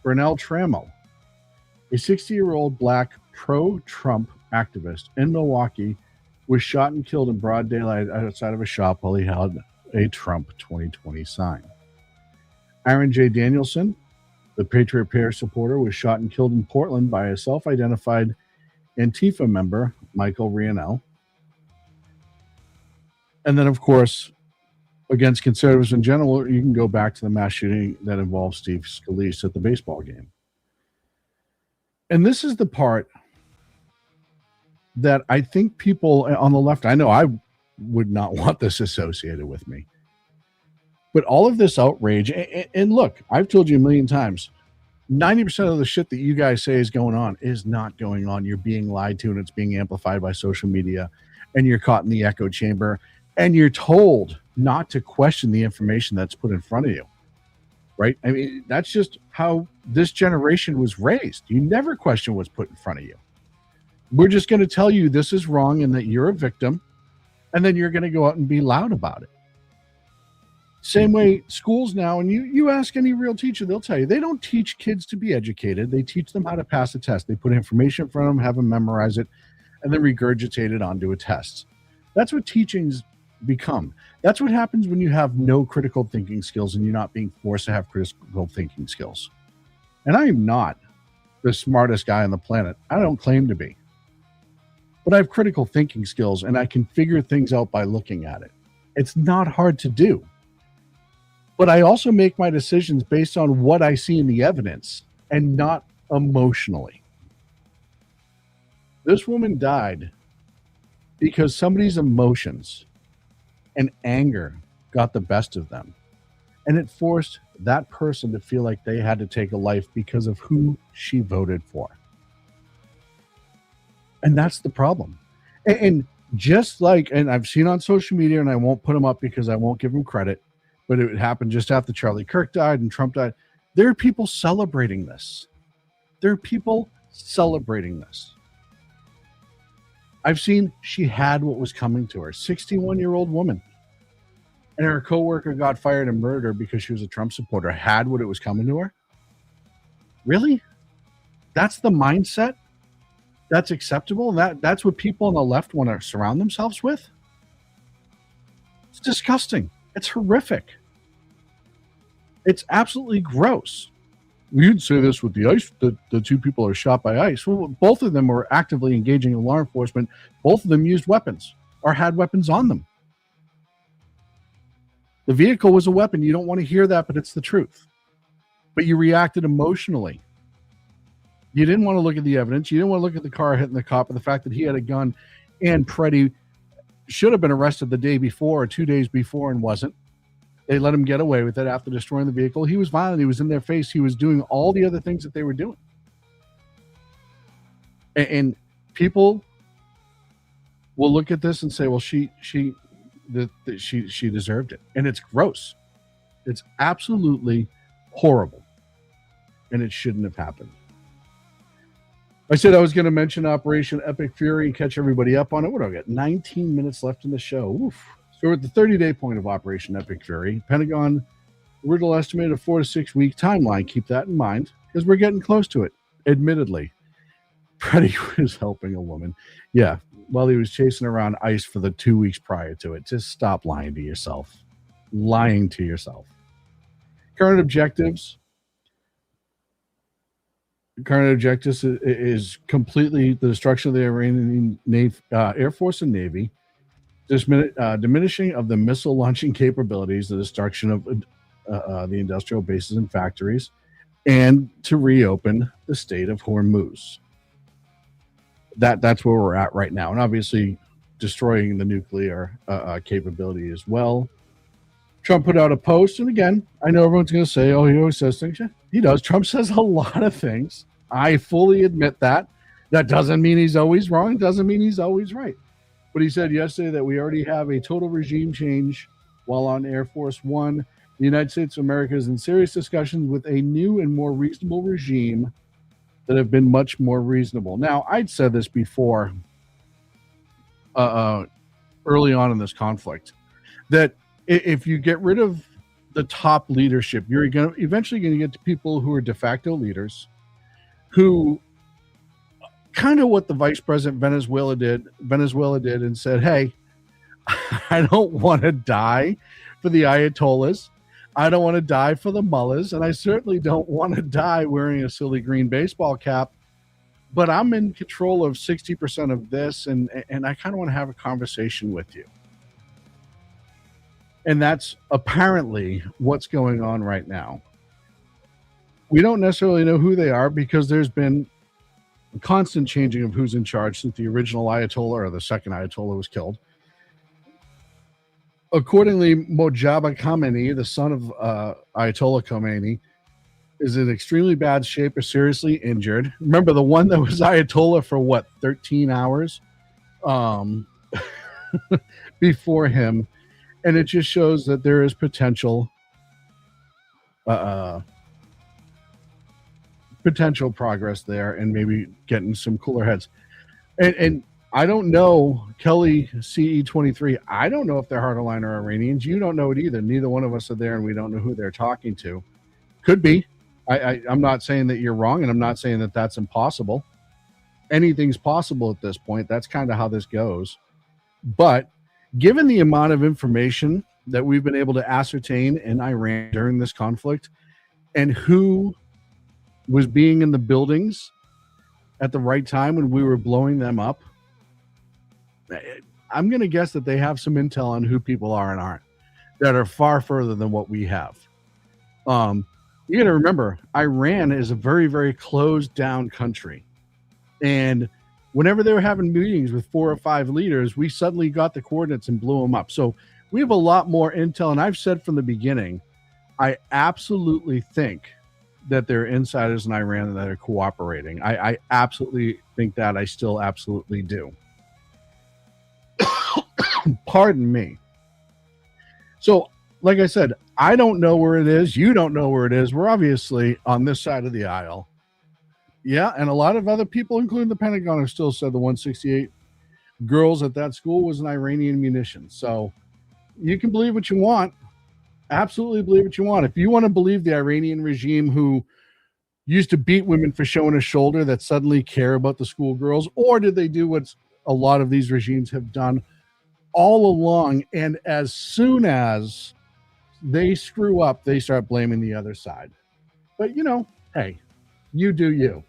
Bernell Trammell, a 60-year-old black pro-Trump activist in Milwaukee, was shot and killed in broad daylight outside of a shop while he held a Trump 2020 sign. Aaron J. Danielson, the Patriot Pair supporter, was shot and killed in Portland by a self-identified Antifa member, Michael Rianel. And then, of course, against conservatives in general, you can go back to the mass shooting that involved Steve Scalise at the baseball game. And this is the part that I think people on the left, I know I would not want this associated with me. But all of this outrage, and look, I've told you a million times, 90% of the shit that you guys say is going on is not going on. You're being lied to, and it's being amplified by social media, and you're caught in the echo chamber, and you're told not to question the information that's put in front of you, right? I mean, that's just how this generation was raised. You never question what's put in front of you. We're just going to tell you this is wrong and that you're a victim, and then you're going to go out and be loud about it. Same way schools now, and you ask any real teacher, they'll tell you they don't teach kids to be educated. They teach them how to pass a test. They put information in front of them, have them memorize it, and then regurgitate it onto a test. That's what teaching's become. That's what happens when you have no critical thinking skills and you're not being forced to have critical thinking skills. And I am not the smartest guy on the planet. I don't claim to be. But I have critical thinking skills, and I can figure things out by looking at it. It's not hard to do. But I also make my decisions based on what I see in the evidence and not emotionally. This woman died because somebody's emotions and anger got the best of them. And it forced that person to feel like they had to take a life because of who she voted for. And that's the problem. And just like, and I've seen on social media, and I won't put them up because I won't give them credit, but it happened just after Charlie Kirk died and Trump died. There are people celebrating this. There are people celebrating this. I've seen she had what was coming to her. 61-year-old woman. And her coworker got fired and murdered because she was a Trump supporter. Had what it was coming to her? Really? That's the mindset? That's acceptable? That's what people on the left want to surround themselves with? It's disgusting. It's horrific. It's absolutely gross. You'd say this with the ICE, the two people are shot by ICE. Well, both of them were actively engaging in law enforcement. Both of them used weapons or had weapons on them. The vehicle was a weapon. You don't want to hear that, but it's the truth. But you reacted emotionally. You didn't want to look at the evidence. You didn't want to look at the car hitting the cop, or the fact that he had a gun, and Preddy should have been arrested the day before or 2 days before and wasn't. They let him get away with it after destroying the vehicle. He was violent. He was in their face. He was doing all the other things that they were doing. And people will look at this and say, well, she deserved it. And it's gross. It's absolutely horrible. And it shouldn't have happened. I said I was going to mention Operation Epic Fury and catch everybody up on it. What do I got? 19 minutes left in the show. Oof. So we're at the 30-day point of Operation Epic Fury. Pentagon, we'll estimate a 4 to 6 week timeline. Keep that in mind because we're getting close to it, admittedly. Preddy was helping a woman. Yeah, while he was chasing around ICE for the 2 weeks prior to it. Just stop lying to yourself. Lying to yourself. Current objectives is completely the destruction of the Iranian Air Force and Navy, diminishing of the missile launching capabilities, the destruction of the industrial bases and factories, and to reopen the Strait of Hormuz. That's where we're at right now. And obviously destroying the nuclear capability as well. Trump put out a post, and again, I know everyone's going to say, oh, he always says things. Yeah, he does. Trump says a lot of things. I fully admit that. That doesn't mean he's always wrong. Doesn't mean he's always right. But he said yesterday that we already have a total regime change while on Air Force One. The United States of America is in serious discussions with a new and more reasonable regime that have been much more reasonable. Now, I'd said this before early on in this conflict, that if you get rid of the top leadership, you're eventually going to get to people who are de facto leaders, who kind of what the vice president Venezuela did and said, hey, I don't want to die for the Ayatollahs. I don't want to die for the mullahs. And I certainly don't want to die wearing a silly green baseball cap. But I'm in control of 60% of this. And I kind of want to have a conversation with you. And that's apparently what's going on right now. We don't necessarily know who they are because there's been constant changing of who's in charge since the original Ayatollah or the second Ayatollah was killed. Accordingly, Mojtaba Khamenei, the son of Ayatollah Khomeini, is in extremely bad shape or seriously injured. Remember the one that was Ayatollah for 13 hours before him. And it just shows that there is potential progress there and maybe getting some cooler heads. And I don't know, Kelly CE23, I don't know if they're Hardline or Iranians. You don't know it either. Neither one of us are there, and we don't know who they're talking to. Could be. I'm not saying that you're wrong, and I'm not saying that that's impossible. Anything's possible at this point. That's kind of how this goes. But given the amount of information that we've been able to ascertain in Iran during this conflict and who was being in the buildings at the right time when we were blowing them up, I'm going to guess that they have some intel on who people are and aren't that are far further than what we have. You got to remember, Iran is a very, very closed down country. And whenever they were having meetings with 4 or 5 leaders, we suddenly got the coordinates and blew them up. So we have a lot more intel. And I've said from the beginning, I absolutely think that there are insiders in Iran that are cooperating. I absolutely think that. I still absolutely do. Pardon me. So, like I said, I don't know where it is. You don't know where it is. We're obviously on this side of the aisle. Yeah, and a lot of other people, including the Pentagon, have still said the 168 girls at that school was an Iranian munition. So you can believe what you want. Absolutely believe what you want. If you want to believe the Iranian regime who used to beat women for showing a shoulder that suddenly care about the schoolgirls, or did they do what a lot of these regimes have done all along, and as soon as they screw up, they start blaming the other side? But, you know, hey, you do you.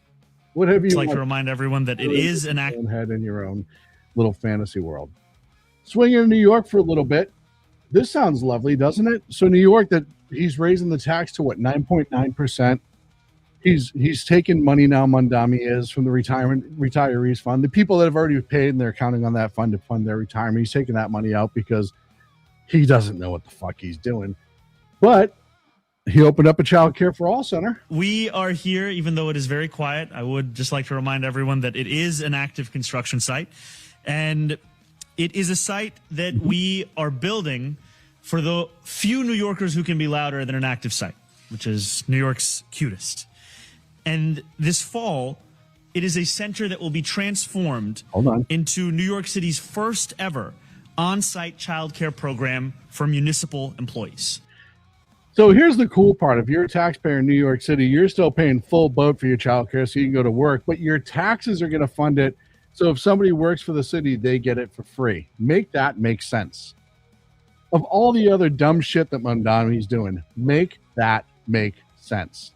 Whatever you like want. to remind everyone that it is an act. Head in your own little fantasy world. Swinging in New York for a little bit. This sounds lovely, doesn't it? So New York, that he's raising the tax to what, 9.9%. He's taking money now, Mondami is, from the retirees fund. The people that have already paid and they're counting on that fund to fund their retirement, he's taking that money out because he doesn't know what the fuck he's doing. But he opened up a child care for all center. We are here, even though it is very quiet. I would just like to remind everyone that it is an active construction site. And it is a site that we are building for the few New Yorkers who can be louder than an active site, which is New York's cutest. And this fall, it is a center that will be transformed into New York City's first ever on-site childcare program for municipal employees. So here's the cool part. If you're a taxpayer in New York City, you're still paying full boat for your childcare so you can go to work, but your taxes are going to fund it. So if somebody works for the city, they get it for free. Make that make sense. Of all the other dumb shit that Mondami's doing, make that make sense.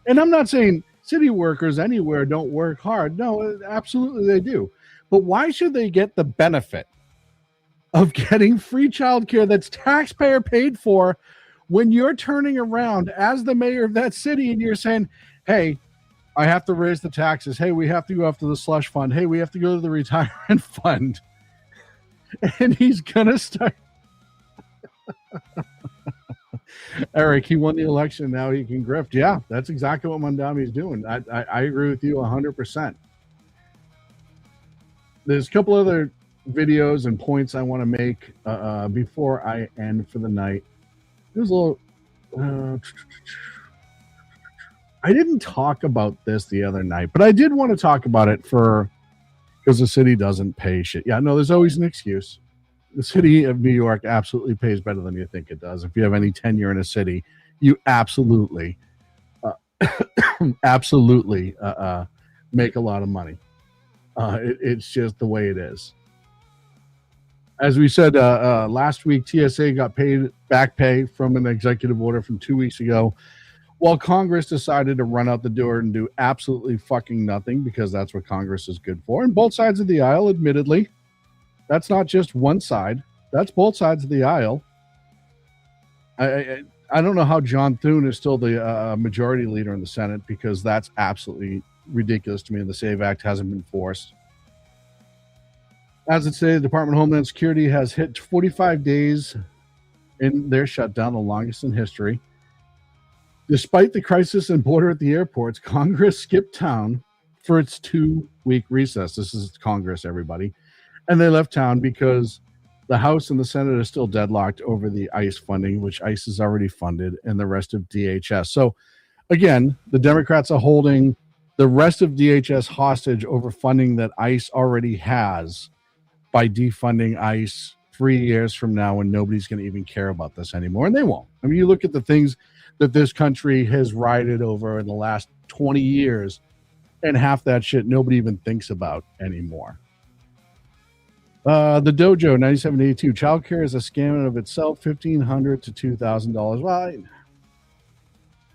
And I'm not saying city workers anywhere don't work hard. No, absolutely they do. But why should they get the benefit of getting free childcare that's taxpayer paid for when you're turning around as the mayor of that city and you're saying, hey, I have to raise the taxes. Hey, we have to go after the slush fund. Hey, we have to go to the retirement fund. And he's going to start. Eric, he won the election. Now he can grift. Yeah, that's exactly what Mondami's doing. I agree with you 100%. There's a couple other videos and points I want to make before I end for the night. There's a little... I didn't talk about this the other night, but I did want to talk about it because the city doesn't pay shit. Yeah, no, there's always an excuse. The city of New York absolutely pays better than you think it does. If you have any tenure in a city, you absolutely make a lot of money. It's just the way it is. As we said last week, TSA got paid back pay from an executive order from 2 weeks ago, while Congress decided to run out the door and do absolutely fucking nothing, because that's what Congress is good for. And both sides of the aisle, admittedly, that's not just one side. That's both sides of the aisle. I don't know how John Thune is still the majority leader in the Senate, because that's absolutely ridiculous to me. And the SAVE Act hasn't been forced. As it says, the Department of Homeland Security has hit 45 days in their shutdown, the longest in history. Despite the crisis and border at the airports, Congress skipped town for its 2-week recess. This is Congress, everybody. And they left town because the House and the Senate are still deadlocked over the ICE funding, which ICE has already funded, and the rest of DHS. So, again, the Democrats are holding the rest of DHS hostage over funding that ICE already has by defunding ICE 3 years from now, when nobody's going to even care about this anymore. And they won't. I mean, you look at the things that this country has rioted over in the last 20 years, and half that shit nobody even thinks about anymore. The Dojo 9782, childcare is a scam in of itself, $1,500 to $2,000. Well,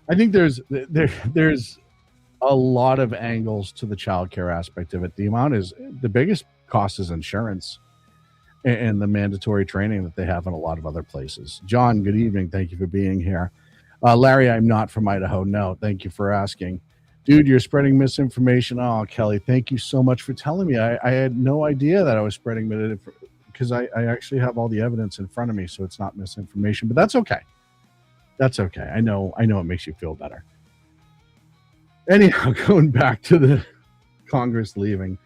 I think there's a lot of angles to the childcare aspect of it. The biggest cost is insurance and the mandatory training that they have in a lot of other places. John, good evening. Thank you for being here. Larry, I'm not from Idaho. No, thank you for asking. Dude, you're spreading misinformation. Oh, Kelly, thank you so much for telling me. I had no idea that I was spreading misinformation because I actually have all the evidence in front of me, so it's not misinformation. But that's okay. That's okay. I know it makes you feel better. Anyhow, going back to the Congress leaving.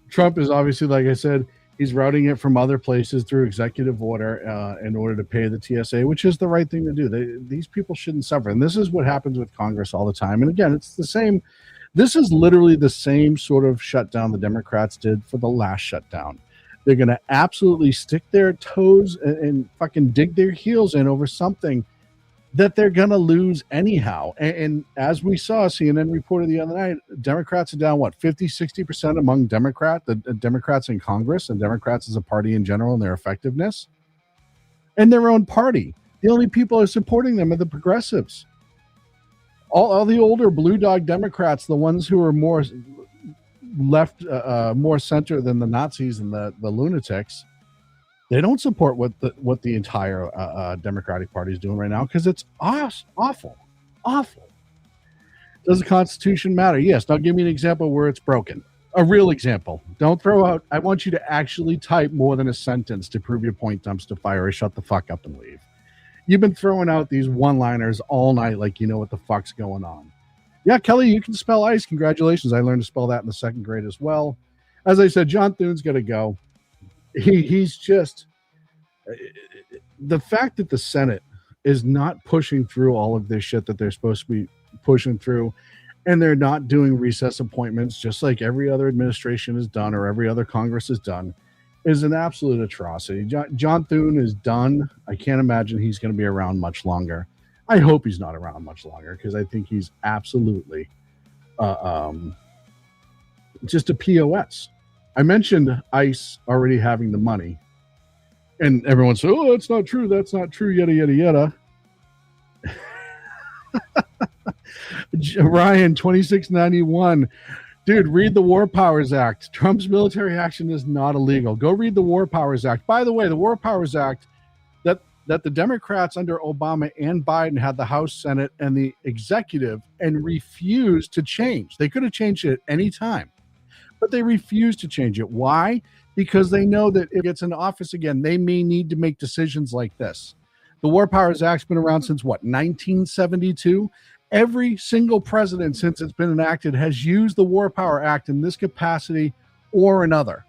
Trump is obviously, like I said, he's routing it from other places through executive order in order to pay the TSA, which is the right thing to do. These people shouldn't suffer. And this is what happens with Congress all the time. And again, it's the same. This is literally the same sort of shutdown the Democrats did for the last shutdown. They're going to absolutely stick their toes and fucking dig their heels in over something that they're going to lose anyhow. And as we saw, CNN reported the other night, Democrats are down, 50, 60% among the Democrats in Congress and Democrats as a party in general and their effectiveness. And their own party. The only people who are supporting them are the progressives. All the older blue dog Democrats, the ones who are more left, more center than the Nazis and the lunatics, they don't support what the entire Democratic Party is doing right now because it's awful. Does the Constitution matter? Yes. Now give me an example where it's broken. A real example. Don't throw out. I want you to actually type more than a sentence to prove your point, dumpster fire, or shut the fuck up and leave. You've been throwing out these one-liners all night like you know what the fuck's going on. Yeah, Kelly, you can spell ice. Congratulations. I learned to spell that in the second grade as well. As I said, John Thune's got to go. He's just the fact that the Senate is not pushing through all of this shit that they're supposed to be pushing through, and they're not doing recess appointments just like every other administration has done or every other Congress has done, is an absolute atrocity. John Thune is done. I can't imagine he's going to be around much longer. I hope he's not around much longer because I think he's absolutely just a POS. I mentioned ICE already having the money, and everyone said, "Oh, that's not true. That's not true." Yada yada yada. Ryan 2691, dude, read the War Powers Act. Trump's military action is not illegal. Go read the War Powers Act. By the way, the War Powers Act that the Democrats under Obama and Biden had the House, Senate, and the executive and refused to change. They could have changed it at any time, but they refused to change it. Why? Because they know that if it gets into office again, they may need to make decisions like this. The War Powers Act's been around since 1972? Every single president since it's been enacted has used the War Power Act in this capacity or another.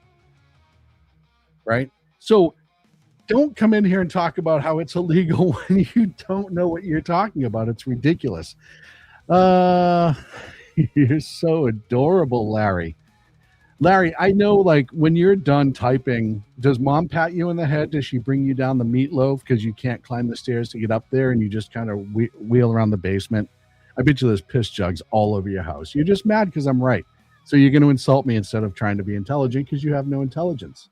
Right? So don't come in here and talk about how it's illegal when you don't know what you're talking about. It's ridiculous. You're so adorable, Larry. Larry, I know, like, when you're done typing, does mom pat you in the head? Does she bring you down the meatloaf because you can't climb the stairs to get up there and you just kind of wheel around the basement? I bet you there's piss jugs all over your house. You're just mad because I'm right. So you're going to insult me instead of trying to be intelligent because you have no intelligence.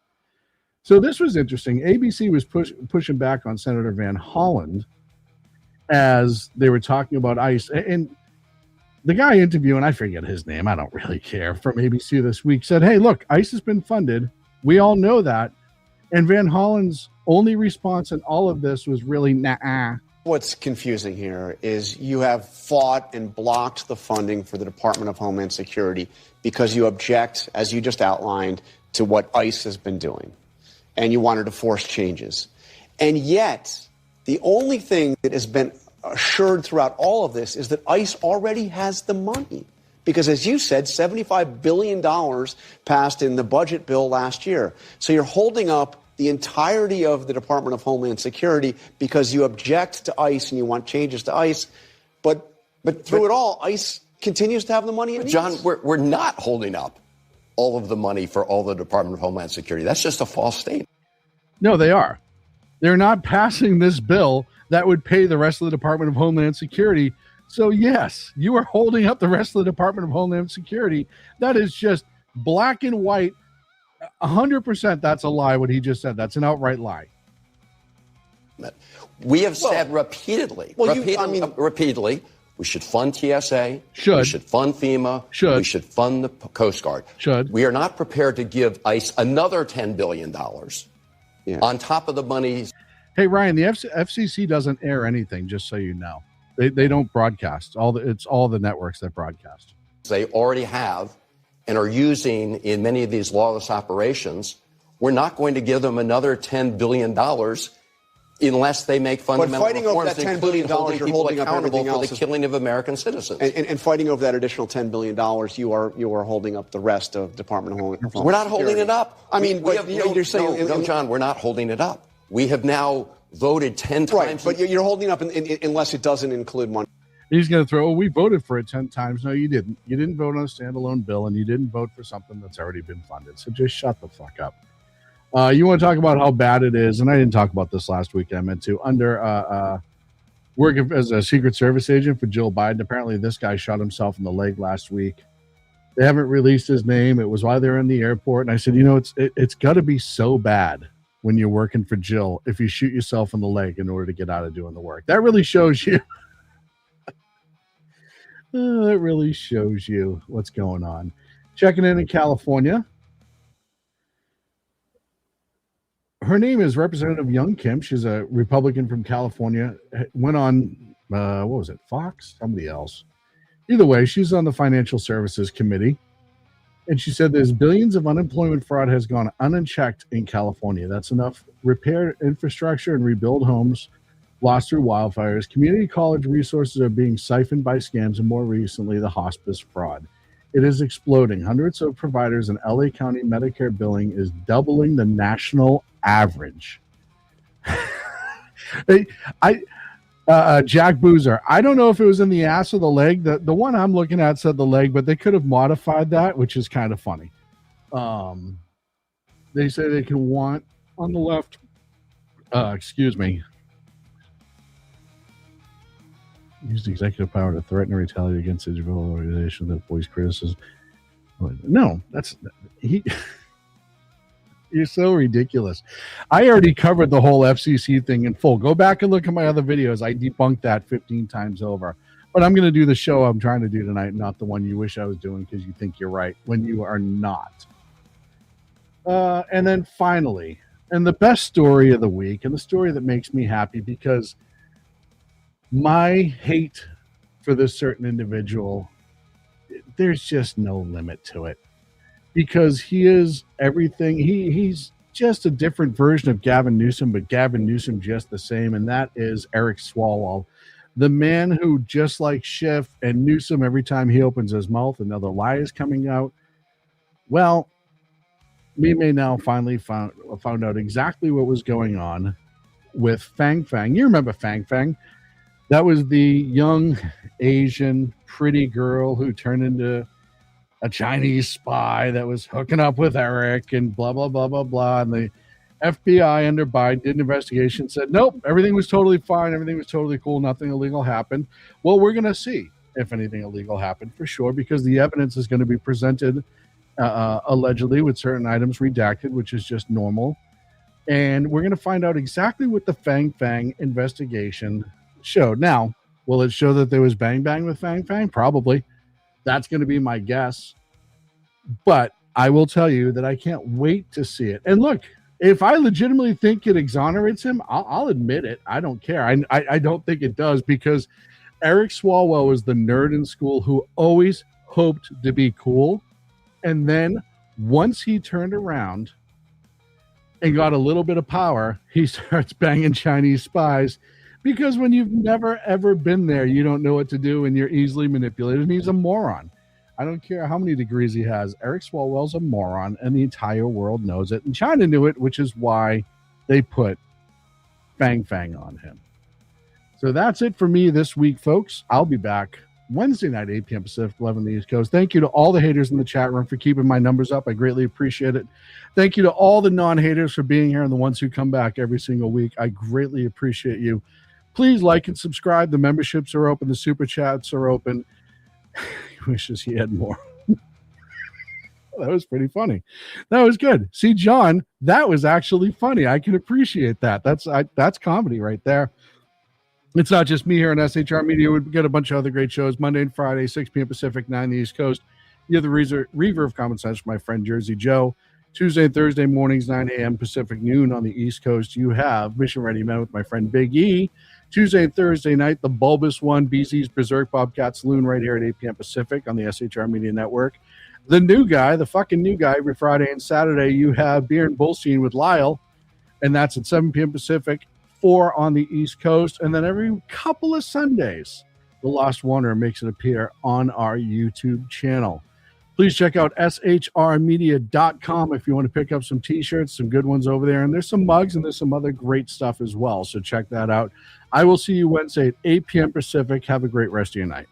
So this was interesting. ABC was pushing back on Senator Van Hollen as they were talking about ICE. And the guy interviewing, I forget his name, I don't really care, from ABC this week said, hey, look, ICE has been funded. We all know that. And Van Hollen's only response in all of this was really, nah. What's confusing here is you have fought and blocked the funding for the Department of Homeland Security because you object, as you just outlined, to what ICE has been doing. And you wanted to force changes. And yet, the only thing that has been assured throughout all of this is that ICE already has the money. Because as you said, $75 billion passed in the budget bill last year. So you're holding up the entirety of the Department of Homeland Security because you object to ICE and you want changes to ICE. But through it all, ICE continues to have the money it needs. John, we're not holding up all of the money for all the Department of Homeland Security. That's just a false statement. No, they are. They're not passing this bill that would pay the rest of the Department of Homeland Security. So, yes, you are holding up the rest of the Department of Homeland Security. That is just black and white. 100% that's a lie, what he just said. That's an outright lie. We have said repeatedly, repeatedly, we should fund TSA. We should fund FEMA. We should fund the Coast Guard. We are not prepared to give ICE another $10 billion on top of the money. Hey, Ryan, the FCC doesn't air anything, just so you know. They don't broadcast. It's all the networks that broadcast. They already have and are using in many of these lawless operations. We're not going to give them another $10 billion unless they make fundamental reforms, including holding people accountable for the killing of American citizens. And fighting over that additional $10 billion, you are holding up the rest of Department of Homeland Security. We're not holding it up. I mean, you're saying... No, John, we're not holding it up. We have now voted 10 times. Right, but you're holding up unless it doesn't include money. He's going to throw, we voted for it 10 times. No, you didn't. You didn't vote on a standalone bill, and you didn't vote for something that's already been funded. So just shut the fuck up. You want to talk about how bad it is, and I didn't talk about this last week. I meant to. Under working as a Secret Service agent for Jill Biden, apparently this guy shot himself in the leg last week. They haven't released his name. It was while they were in the airport, and I said, it's got to be so bad when you're working for Jill if you shoot yourself in the leg in order to get out of doing the work. That really shows you. It really shows you what's going on. Checking in California. Her name is Representative Young Kim. She's a Republican from California. Went on, what was it, Fox? Somebody else. Either way, she's on the Financial Services Committee. And she said there's billions of unemployment fraud has gone unchecked in California. That's enough repair infrastructure and rebuild homes lost through wildfires. Community college resources are being siphoned by scams, and more recently, the hospice fraud. It is exploding. Hundreds of providers in LA County Medicare billing is doubling the national average. Jack Boozer. I don't know if it was in the ass or the leg. The one I'm looking at said the leg, but they could have modified that, which is kind of funny. They say they can want on the left. Excuse me. Used executive power to threaten or retaliate against individual organizations that voice criticism. No, that's he. You're so ridiculous. I already covered the whole FCC thing in full. Go back and look at my other videos. I debunked that 15 times over. But I'm going to do the show I'm trying to do tonight, not the one you wish I was doing because you think you're right when you are not. And then finally, and the best story of the week, and the story that makes me happy because my hate for this certain individual, there's just no limit to it. Because he is everything. He's just a different version of Gavin Newsom, but Gavin Newsom just the same, and that is Eric Swalwell. The man who, just like Schiff and Newsom, every time he opens his mouth, another lie is coming out. Well, we may now finally found out exactly what was going on with Fang Fang. You remember Fang Fang? That was the young Asian pretty girl who turned into a Chinese spy that was hooking up with Eric and blah, blah, blah, blah, blah. And the FBI under Biden did an investigation, said, nope, everything was totally fine. Everything was totally cool. Nothing illegal happened. Well, we're going to see if anything illegal happened for sure, because the evidence is going to be presented allegedly with certain items redacted, which is just normal. And we're going to find out exactly what the Fang Fang investigation showed. Now, will it show that there was bang bang with Fang Fang? Probably. That's going to be my guess. But I will tell you that I can't wait to see it. And look, if I legitimately think it exonerates him, I'll admit it. I don't care. I don't think it does, because Eric Swalwell was the nerd in school who always hoped to be cool. And then once he turned around and got a little bit of power, he starts banging Chinese spies. Because when you've never, ever been there, you don't know what to do and you're easily manipulated. And he's a moron. I don't care how many degrees he has. Eric Swalwell's a moron, and the entire world knows it. And China knew it, which is why they put Fang Fang on him. So that's it for me this week, folks. I'll be back Wednesday night, 8 p.m. Pacific, 11 on the East Coast. Thank you to all the haters in the chat room for keeping my numbers up. I greatly appreciate it. Thank you to all the non-haters for being here and the ones who come back every single week. I greatly appreciate you. Please like and subscribe. The memberships are open. The super chats are open. He wishes he had more. That was pretty funny. That was good. See, John, that was actually funny. I can appreciate that. That's comedy right there. It's not just me here on SHR Media. We've got a bunch of other great shows. Monday and Friday, 6 p.m. Pacific, 9 on the East Coast. You have the Reaver of Common Sense, my friend Jersey Joe. Tuesday and Thursday mornings, 9 a.m. Pacific, noon on the East Coast. You have Mission Ready Men with my friend Big E. Tuesday and Thursday night, the bulbous one, BZ's Berserk Bobcat Saloon right here at 8 p.m. Pacific on the SHR Media Network. The new guy, the fucking new guy, every Friday and Saturday, you have Beer and Bullsheen with Lyle, and that's at 7 p.m. Pacific, 4 on the East Coast. And then every couple of Sundays, The Lost Wonder makes it appear on our YouTube channel. Please check out shrmedia.com if you want to pick up some T-shirts, some good ones over there. And there's some mugs and there's some other great stuff as well. So check that out. I will see you Wednesday at 8 p.m. Pacific. Have a great rest of your night.